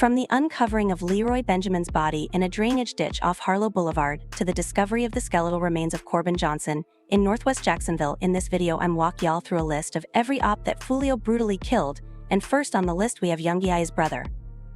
From the uncovering of Leroy Benjamin's body in a drainage ditch off Harlow Boulevard to the discovery of the skeletal remains of Corbin Johnson in Northwest Jacksonville, in this video I'm walk y'all through a list of every op that Foolio brutally killed, and first on the list we have Youngie A's brother,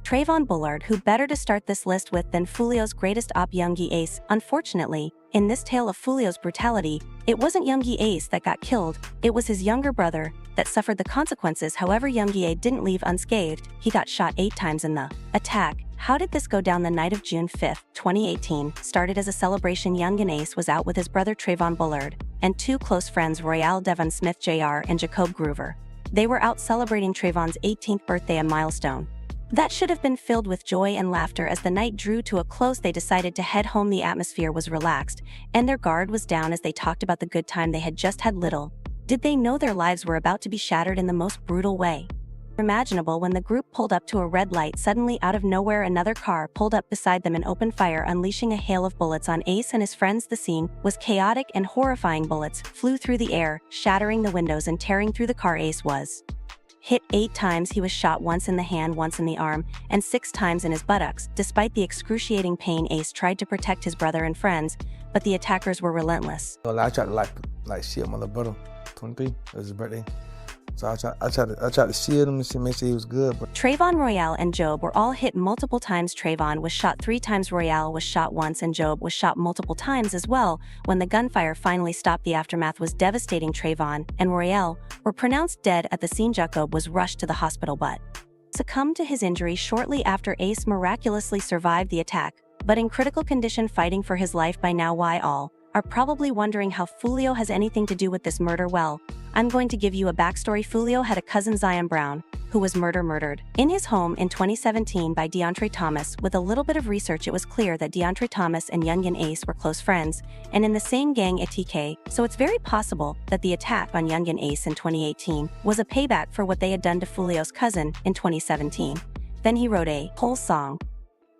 Trayvon Bullard. Who better to start this list with than Foolio's greatest op, Youngie Ace? Unfortunately, in this tale of Foolio's brutality, it wasn't Youngie Ace that got killed, it was his younger brother that suffered the consequences. However, Youngie A didn't leave unscathed. He got shot 8 times in the attack. How did this go down? The night of June 5, 2018 started as a celebration. Youngin Ace was out with his brother Trayvon Bullard and 2 close friends, Royale Devon Smith Jr. and Jacob Groover. They were out celebrating Trayvon's 18th birthday, a milestone that should have been filled with joy and laughter. As the night drew to a close, they decided to head home. The atmosphere was relaxed, and their guard was down as they talked about the good time they had just had. Little did they know their lives were about to be shattered in the most brutal way imaginable. When the group pulled up to a red light, suddenly out of nowhere another car pulled up beside them and opened fire, unleashing a hail of bullets on Ace and his friends. The scene was chaotic and horrifying. Bullets flew through the air, shattering the windows and tearing through the car. Ace was hit 8 times. He was shot once in the hand, once in the arm, and 6 times in his buttocks. Despite the excruciating pain, Ace tried to protect his brother and friends, but the attackers were relentless. I tried to like shield my little brother, 23, it was his birthday. So I tried to shield him and make sure he was good. But Trayvon, Royale, and Job were all hit multiple times. Trayvon was shot 3 times, Royale was shot once, and Job was shot multiple times as well. When the gunfire finally stopped, the aftermath was devastating. Trayvon and Royale were pronounced dead at the scene. Jacob was rushed to the hospital but succumbed to his injuries shortly after. Ace miraculously survived the attack, but in critical condition, fighting for his life. By now, why all are probably wondering how Foolio has anything to do with this murder. Well, I'm going to give you a backstory. Foolio had a cousin, Zion Brown, who was murdered in his home in 2017 by DeAndre Thomas. With a little bit of research, it was clear that DeAndre Thomas and Youngin Ace were close friends and in the same gang at TK, so it's very possible that the attack on Youngin Ace in 2018 was a payback for what they had done to Foolio's cousin in 2017. Then he wrote a whole song,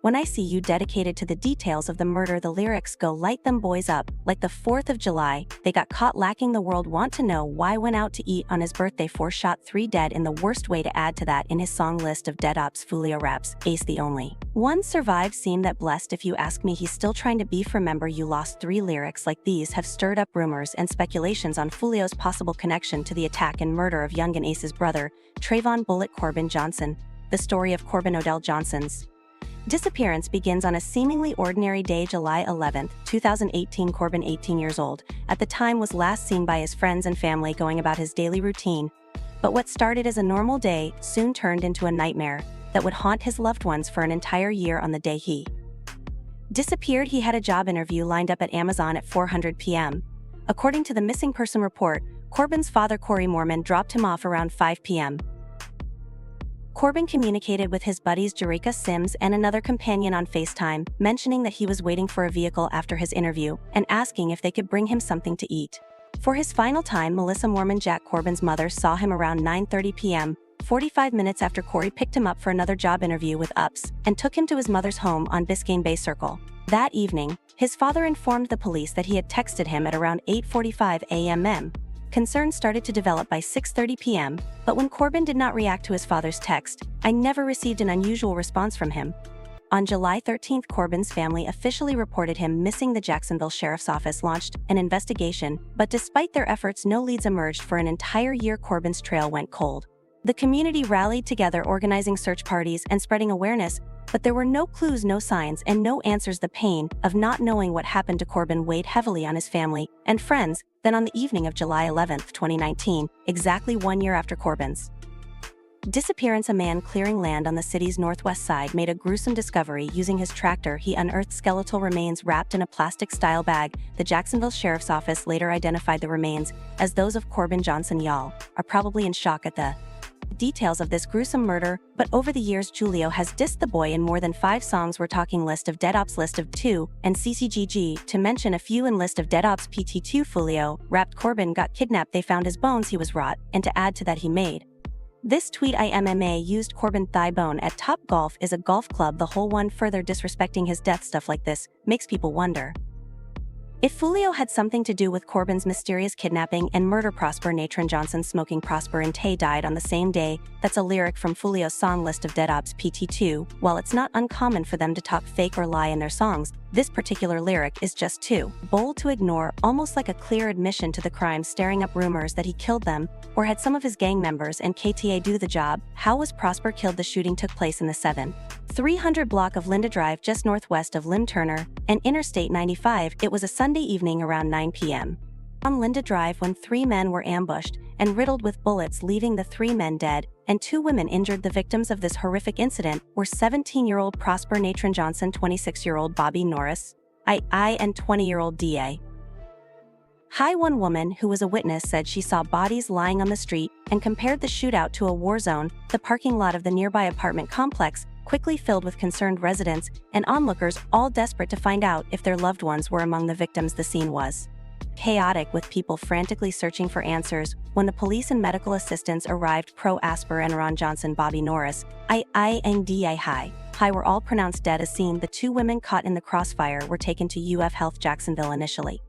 "When I See You," dedicated to the details of the murder. The lyrics go, "Light them boys up like the 4th of July. They got caught lacking. The world want to know why. Went out to eat on his birthday. 4 shot, 3 dead in the worst way." To add to that, in his song list of dead ops, Foolio raps, "Ace the only one survived. Seem that blessed. If you ask me, he's still trying to beef. Remember you lost." 3 lyrics like these have stirred up rumors and speculations on Foolio's possible connection to the attack and murder of Youngin Ace's brother, Trayvon "Bullet" Corbin Johnson. The story of Corbin Odell Johnson's disappearance begins on a seemingly ordinary day, July 11, 2018. Corbin, 18 years old at the time, was last seen by his friends and family going about his daily routine. But what started as a normal day soon turned into a nightmare that would haunt his loved ones for an entire year. On the day he disappeared, he had a job interview lined up at Amazon at 4:00 p.m. According to the missing person report, Corbin's father, Corey Mormon, dropped him off around 5 p.m. Corbin communicated with his buddies Jerika Sims and another companion on FaceTime, mentioning that he was waiting for a vehicle after his interview and asking if they could bring him something to eat. For his final time, Melissa Mormon, Jack Corbin's mother, saw him around 9:30 p.m., 45 minutes after Corey picked him up for another job interview with UPS and took him to his mother's home on Biscayne Bay Circle. That evening, his father informed the police that he had texted him at around 8:45 a.m. Concerns started to develop by 6:30 p.m., but when Corbin did not react to his father's text, "I never received an unusual response from him." On July 13, Corbin's family officially reported him missing. The Jacksonville Sheriff's Office launched an investigation, but despite their efforts, no leads emerged. For an entire year, Corbin's trail went cold. The community rallied together, organizing search parties and spreading awareness, but there were no clues, no signs, and no answers. The pain of not knowing what happened to Corbin weighed heavily on his family and friends. Then on the evening of July 11, 2019, exactly 1 year after Corbin's disappearance, a man clearing land on the city's northwest side made a gruesome discovery. Using his tractor, he unearthed skeletal remains wrapped in a plastic-style bag. The Jacksonville Sheriff's Office later identified the remains as those of Corbin Johnson. Y'all are probably in shock at the details of this gruesome murder, but over the years, Julio has dissed the boy in more than 5 songs. We're talking List of Dead Ops, List of 2, and CCGG, to mention a few. In List of Dead Ops PT2, Foolio rapped, "Corbin got kidnapped, they found his bones, he was rot," and to add to that, he made this tweet, "I MMA used Corbin thigh bone at Top Golf is a golf club, the whole one," further disrespecting his death. Stuff like this makes people wonder If Foolio had something to do with Corbin's mysterious kidnapping and murder, Prosper Natron Johnson smoking Prosper and Tay died on the same day. That's a lyric from Foolio's song list of Dead Ops PT2. While it's not uncommon for them to talk fake or lie in their songs, this particular lyric is just too bold to ignore, almost like a clear admission to the crime, stirring up rumors that he killed them, or had some of his gang members and KTA do the job. How was Prosper killed? The shooting took place in the 7,300 block of Linda Drive, just northwest of Lim Turner and Interstate 95. It was a Sunday evening around 9 p.m. on Linda Drive when 3 men were ambushed and riddled with bullets, leaving the 3 men dead and 2 women injured. The victims of this horrific incident were 17-year-old Prosper Natron Johnson, 26-year-old Bobby Norris, and 20-year-old D.A. High. One woman who was a witness said she saw bodies lying on the street and compared the shootout to a war zone. The parking lot of the nearby apartment complex quickly filled with concerned residents and onlookers, all desperate to find out if their loved ones were among the victims. The scene was chaotic, with people frantically searching for answers. When the police and medical assistants arrived, Prosper and Ron Johnson, Bobby Norris, and D.A. High were all pronounced dead. As seen, the 2 women caught in the crossfire were taken to UF Health Jacksonville. Initially,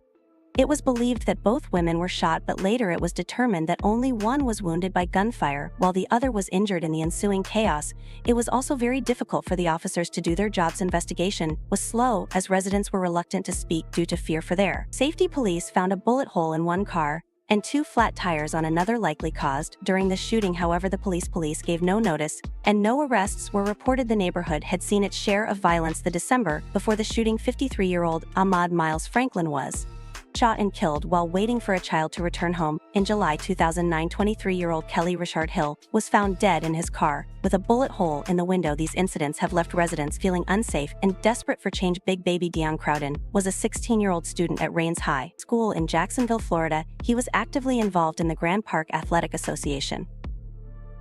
it was believed that both women were shot, but later it was determined that only one was wounded by gunfire while the other was injured. In the ensuing chaos, it was also very difficult for the officers to do their jobs. Investigation was slow as residents were reluctant to speak due to fear for their safety. Police found a bullet hole in one car and 2 flat tires on another, likely caused during the shooting. However, the police gave no notice and no arrests were reported. The neighborhood had seen its share of violence. The December before the shooting, 53-year-old Ahmad Miles Franklin was shot and killed while waiting for a child to return home. In July 2009, 23-year-old Kelly Richard Hill was found dead in his car with a bullet hole in the window. These incidents have left residents feeling unsafe and desperate for change. Big Baby Dion Crowden was a 16-year-old student at Rains High School in Jacksonville, Florida. He was actively involved in the Grand Park Athletic Association,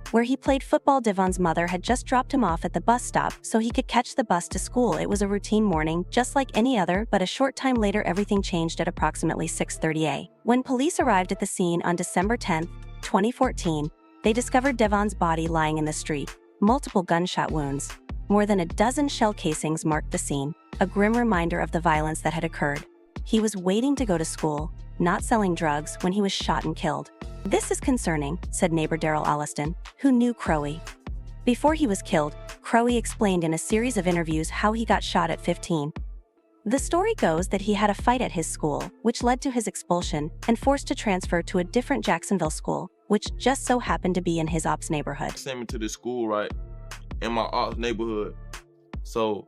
where he played football. Devon's mother had just dropped him off at the bus stop so he could catch the bus to school. It was a routine morning, just like any other, but a short time later everything changed at approximately 6:30 a.m. When police arrived at the scene on December 10, 2014, they discovered Devon's body lying in the street. Multiple gunshot wounds, more than a dozen shell casings marked the scene, a grim reminder of the violence that had occurred. He was waiting to go to school, not selling drugs, when he was shot and killed. "This is concerning," said neighbor Daryl Alliston, who knew Crowe before he was killed. Crowe explained in a series of interviews how he got shot at 15. The story goes that he had a fight at his school, which led to his expulsion and forced to transfer to a different Jacksonville school, which just so happened to be in his ops neighborhood. Sent me to this school, right, in my ops neighborhood. So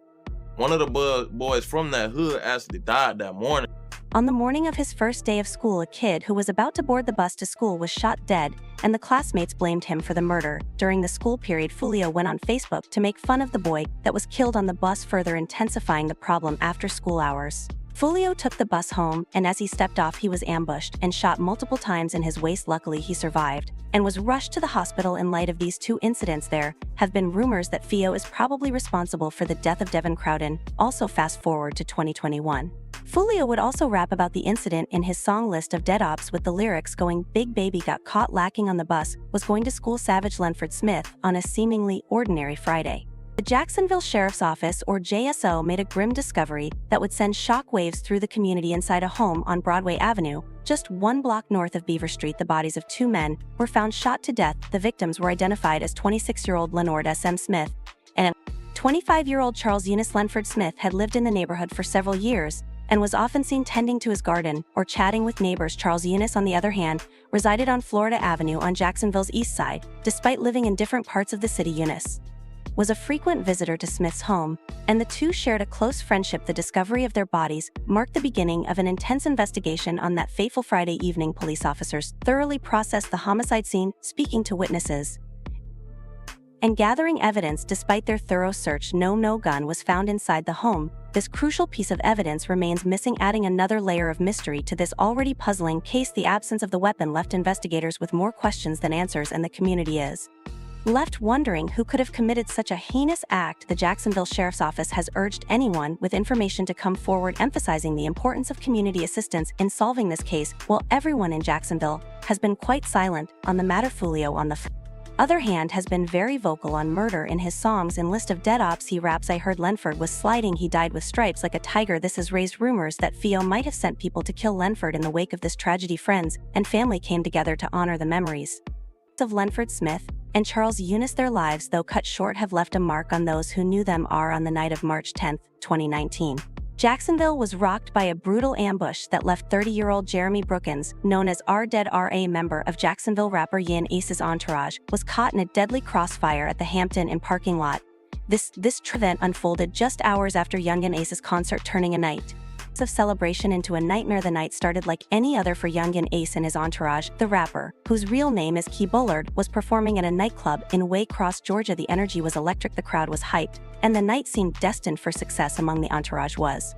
one of the boys from that hood actually died that morning. On the morning of his first day of school, a kid who was about to board the bus to school was shot dead, and the classmates blamed him for the murder. During the school period, Foolio went on Facebook to make fun of the boy that was killed on the bus, further intensifying the problem after school hours. Foolio took the bus home, and as he stepped off, he was ambushed and shot multiple times in his waist. Luckily, he survived and was rushed to the hospital. In light of these 2 incidents, there have been rumors that Foolio is probably responsible for the death of Devon Crowden. Also, fast forward to 2021. Foolio would also rap about the incident in his song list of Dead Ops, with the lyrics going, "Big Baby got caught lacking on the bus, was going to school, Savage Lenford Smith, on a seemingly ordinary Friday." The Jacksonville Sheriff's Office, or JSO, made a grim discovery that would send shockwaves through the community. Inside a home on Broadway Avenue, just 1 block north of Beaver Street, the bodies of 2 men were found shot to death. The victims were identified as 26-year-old Leonard S.M. Smith and 25-year-old Charles Eunice Lenford Smith. Had lived in the neighborhood for several years and was often seen tending to his garden or chatting with neighbors. Charles Eunice, on the other hand, resided on Florida Avenue on Jacksonville's east side. Despite living in different parts of the city, Eunice was a frequent visitor to Smith's home, and the 2 shared a close friendship. The discovery of their bodies marked the beginning of an intense investigation on that fateful Friday evening. Police officers thoroughly processed the homicide scene, speaking to witnesses and gathering evidence. Despite their thorough search, no gun was found inside the home. This crucial piece of evidence remains missing, adding another layer of mystery to this already puzzling case. The absence of the weapon left investigators with more questions than answers, and the community is left wondering who could have committed such a heinous act. The Jacksonville Sheriff's Office has urged anyone with information to come forward, emphasizing the importance of community assistance in solving this case. While everyone in Jacksonville has been quite silent on the matter, Foolio on the other hand, has been very vocal on murder in his songs. In List of Dead Ops he raps, "I heard Lenford was sliding, he died with stripes like a tiger." This has raised rumors that Foolio might have sent people to kill Lenford. In the wake of this tragedy, friends and family came together to honor the memories of Lenford Smith and Charles Eunice. Their lives, though cut short, have left a mark on those who knew them. On the night of March 10, 2019, Jacksonville was rocked by a brutal ambush that left 30-year-old Jeremy Brookins, known as R. Dead R. A member of Jacksonville rapper Young Ace's entourage, was caught in a deadly crossfire at the Hampton Inn parking lot. This event unfolded just hours after Young Ace's concert, turning a night of celebration into a nightmare. The night started like any other for Young Ace and his entourage. The rapper, whose real name is Key Bullard, was performing at a nightclub in Waycross, Georgia. The energy was electric, the crowd was hyped, and the night seemed destined for success. Among the entourage was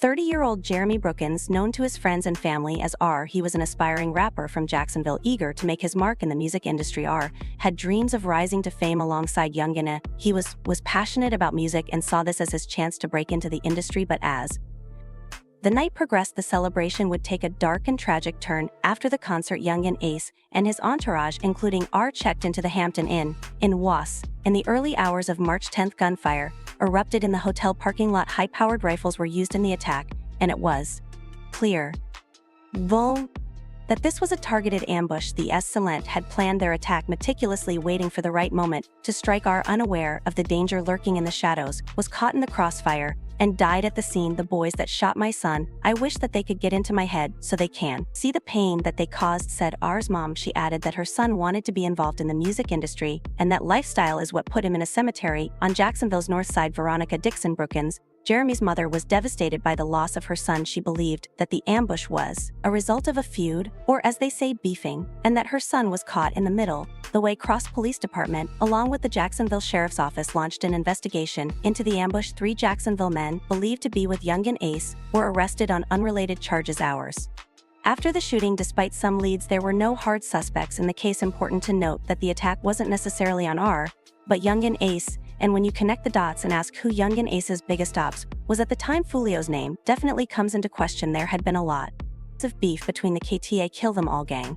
30-year-old Jeremy Brookins, known to his friends and family as R. He was an aspiring rapper from Jacksonville, eager to make his mark in the music industry. R. had dreams of rising to fame alongside Young A. He was passionate about music and saw this as his chance to break into the industry. But as the night progressed, the celebration would take a dark and tragic turn. After the concert, Young Ace and his entourage, including R, checked into the Hampton Inn in Was. In the early hours of March 10th, gunfire erupted in the hotel parking lot. High-powered rifles were used in the attack, and it was clear that this was a targeted ambush. The Silent had planned their attack meticulously, waiting for the right moment to strike. R, unaware of the danger lurking in the shadows, was caught in the crossfire and died at the scene. "The boys that shot my son, I wish that they could get into my head so they can see the pain that they caused," said R's mom. She added that her son wanted to be involved in the music industry and that lifestyle is what put him in a cemetery on Jacksonville's north side. Veronica Dixon Brookins, Jeremy's mother, was devastated by the loss of her son. She believed that the ambush was a result of a feud, or as they say, beefing, and that her son was caught in the middle. The Waycross Police Department, along with the Jacksonville Sheriff's Office, launched an investigation into the ambush. 3 Jacksonville men, believed to be with Young Ace, were arrested on unrelated charges hours after the shooting. Despite some leads, there were no hard suspects in the case. Important to note that the attack wasn't necessarily on R, but Young Ace, and when you connect the dots and ask who Young Ace's biggest ops was at the time, Foolio's name definitely comes into question. There had been a lot of beef between the KTA Kill Them All gang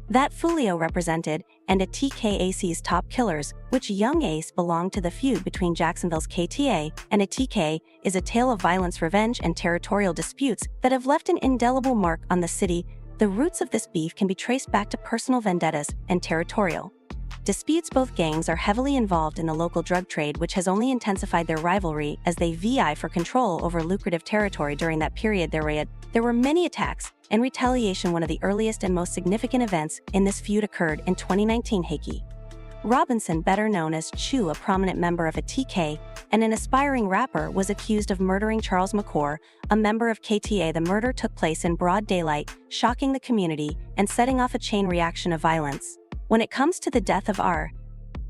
that Foolio represented and a TKAC's top killers, which Young Ace belonged to. The feud between Jacksonville's KTA and a TK is a tale of violence, revenge, and territorial disputes that have left an indelible mark on the city. The roots of this beef can be traced back to personal vendettas and territorial disputes. Both gangs are heavily involved in the local drug trade, which has only intensified their rivalry as they vie for control over lucrative territory. During that period, there were many attacks and retaliation. One of the earliest and most significant events in this feud occurred in 2019. Hakey Robinson, better known as Chew, a prominent member of a TK and an aspiring rapper, was accused of murdering Charles McCord, a member of KTA. The murder took place in broad daylight, shocking the community and setting off a chain reaction of violence. When it comes to the death of R,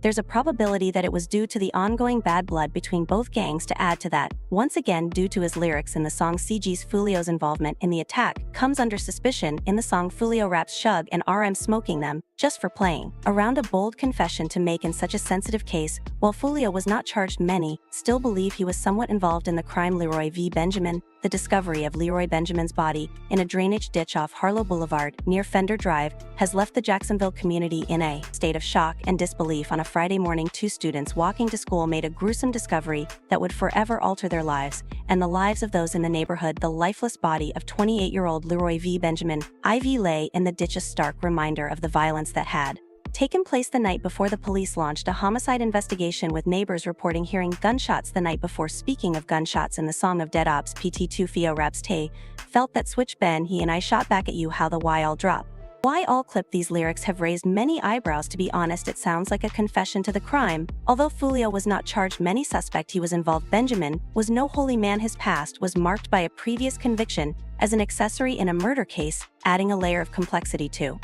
there's a probability that it was due to the ongoing bad blood between both gangs. To add to that, once again due to his lyrics in the song CG's, Foolio's involvement in the attack comes under suspicion. In the song, Foolio raps Shug and RM smoking them just for playing around, a bold confession to make in such a sensitive case. While Foolio was not charged, many still believe he was somewhat involved in the crime. Leroy V. Benjamin. The discovery of Leroy Benjamin's body in a drainage ditch off Harlow Boulevard near Fender Drive has left the Jacksonville community in a state of shock and disbelief. On a Friday morning, 2 students walking to school made a gruesome discovery that would forever alter their lives and the lives of those in the neighborhood. The lifeless body of 28-year-old Leroy V. Benjamin, IV, lay in the ditch, a stark reminder of the violence that had taken place the night before. The police launched a homicide investigation, with neighbors reporting hearing gunshots the night before. Speaking of gunshots, in the song of Dead Ops, PT2 Foolio raps, "Tay felt that switch, Ben, he and I shot back at you, how the why all drop. Why all clip." These lyrics have raised many eyebrows. To be honest, it sounds like a confession to the crime. Although Foolio was not charged, many suspect he was involved. Benjamin was no holy man. His past was marked by a previous conviction as an accessory in a murder case, adding a layer of complexity to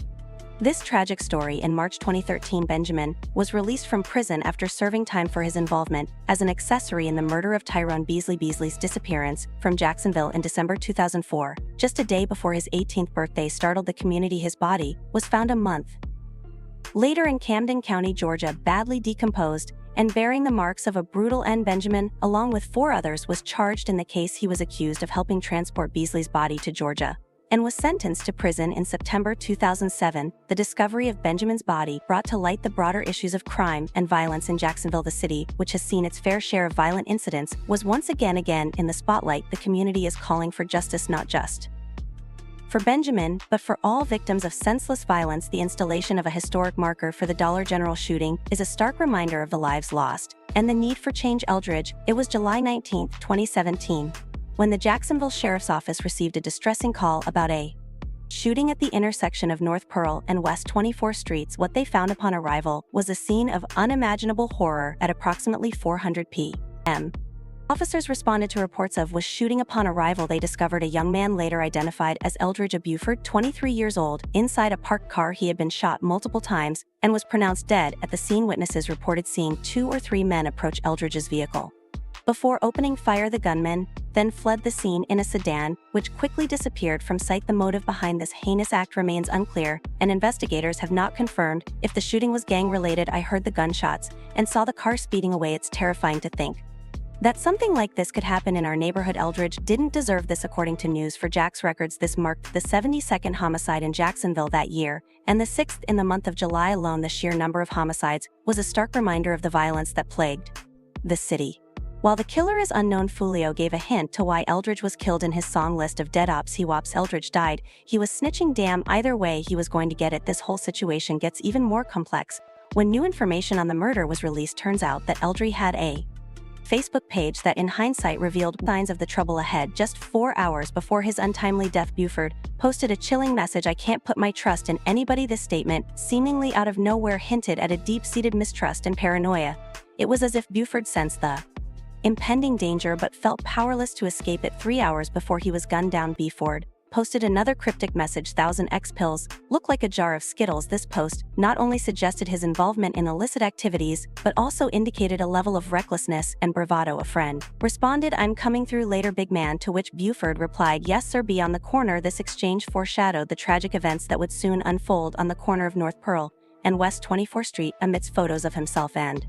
this tragic story. In March 2013, Benjamin was released from prison after serving time for his involvement as an accessory in the murder of Tyrone Beasley. Beasley's disappearance from Jacksonville in December 2004, just a day before his 18th birthday, startled the community. His body was found a month later in Camden County, Georgia, badly decomposed and bearing the marks of a brutal end. Benjamin, along with 4 others, was charged in the case. He was accused of helping transport Beasley's body to Georgia. and was sentenced to prison in September 2007. The discovery of Benjamin's body brought to light the broader issues of crime and violence in Jacksonville. The city, which has seen its fair share of violent incidents, was once again in the spotlight. The community is calling for justice, not just for Benjamin, but for all victims of senseless violence. The installation of a historic marker for the Dollar General shooting is a stark reminder of the lives lost and the need for change. Eldridge. It was July 19, 2017, when the Jacksonville Sheriff's Office received a distressing call about a shooting at the intersection of North Pearl and West 24th Streets. What they found upon arrival was a scene of unimaginable horror at approximately 400 p.m. Officers responded to reports of was shooting. Upon arrival, they discovered a young man later identified as Eldridge Buford, 23 years old, inside a parked car. He had been shot multiple times and was pronounced dead. At the scene, witnesses reported seeing 2 or 3 men approach Eldridge's vehicle before opening fire. The gunman then fled the scene in a sedan, which quickly disappeared from sight. The motive behind this heinous act remains unclear, and investigators have not confirmed if the shooting was gang-related. I heard the gunshots and saw the car speeding away. It's terrifying to think that something like this could happen in our neighborhood. Eldridge didn't deserve this. According to News4Jax records, this marked the 72nd homicide in Jacksonville that year, and the 6th in the month of July alone. The sheer number of homicides was a stark reminder of the violence that plagued the city. While the killer is unknown, Foolio gave a hint to why Eldridge was killed in his song List of Dead Ops. He wops Eldridge died, he was snitching. Damn, either way he was going to get it. This whole situation gets even more complex when new information on the murder was released. Turns out that Eldridge had a Facebook page that in hindsight revealed signs of the trouble ahead. Just 4 hours before his untimely death, Buford posted a chilling message: "I can't put my trust in anybody." This statement, seemingly out of nowhere, hinted at a deep-seated mistrust and paranoia. It was as if Buford sensed the impending danger but felt powerless to escape it. 3 hours before he was gunned down, Buford posted another cryptic message: 1,000 pills look like a jar of Skittles. This post not only suggested his involvement in illicit activities, but also indicated a level of recklessness and bravado. A friend responded, "I'm coming through later, big man," to which Buford replied, "Yes sir, be on the corner." This exchange foreshadowed the tragic events that would soon unfold on the corner of North Pearl and West 24th Street. Amidst photos of himself and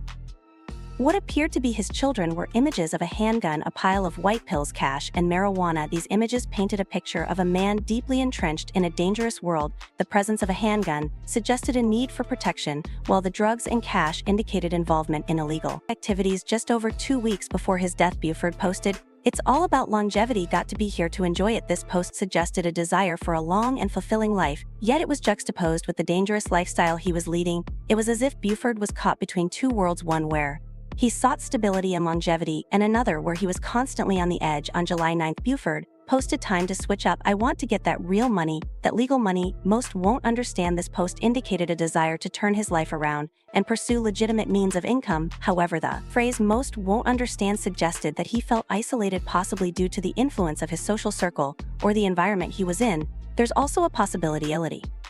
what appeared to be his children were images of a handgun, a pile of white pills, cash, and marijuana. These images painted a picture of a man deeply entrenched in a dangerous world. The presence of a handgun suggested a need for protection, while the drugs and cash indicated involvement in illegal activities. Just over 2 weeks before his death, Buford posted, "It's all about longevity, got to be here to enjoy it." This post suggested a desire for a long and fulfilling life, yet it was juxtaposed with the dangerous lifestyle he was leading. It was as if Buford was caught between two worlds, one where he sought stability and longevity, and another where he was constantly on the edge. On July 9th, Buford posted, "Time to switch up. I want to get that real money, that legal money most won't understand." This post indicated a desire to turn his life around and pursue legitimate means of income. However, the phrase "most won't understand" suggested that he felt isolated, possibly due to the influence of his social circle or the environment he was in. There's also a possibility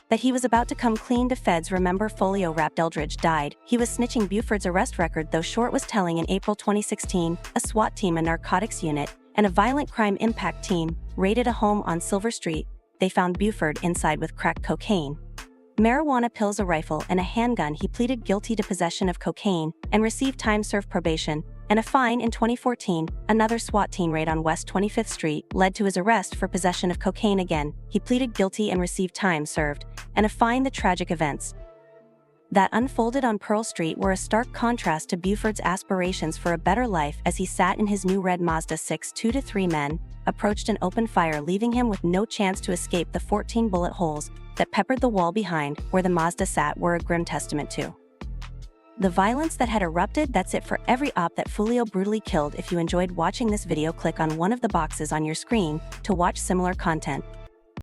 that he was about to come clean to feds. Remember, Foolio rapped, "Eldridge died, he was snitching." Buford's arrest record, though short, was telling. In April 2016, a SWAT team, a narcotics unit, and a violent crime impact team raided a home on Silver Street. They found Buford inside with crack cocaine, marijuana pills, a rifle, and a handgun. He pleaded guilty to possession of cocaine and received time-served probation and a fine. In 2014, another SWAT team raid on West 25th Street led to his arrest for possession of cocaine. Again, he pleaded guilty and received time served and a fine. The tragic events that unfolded on Pearl Street were a stark contrast to Buford's aspirations for a better life. As he sat in his new red Mazda 6, 2 to 3 men approached and opened fire, leaving him with no chance to escape. The 14 bullet holes that peppered the wall behind where the Mazda sat were a grim testament to the violence that had erupted. That's it for every op that Foolio brutally killed. If you enjoyed watching this video, click on one of the boxes on your screen to watch similar content.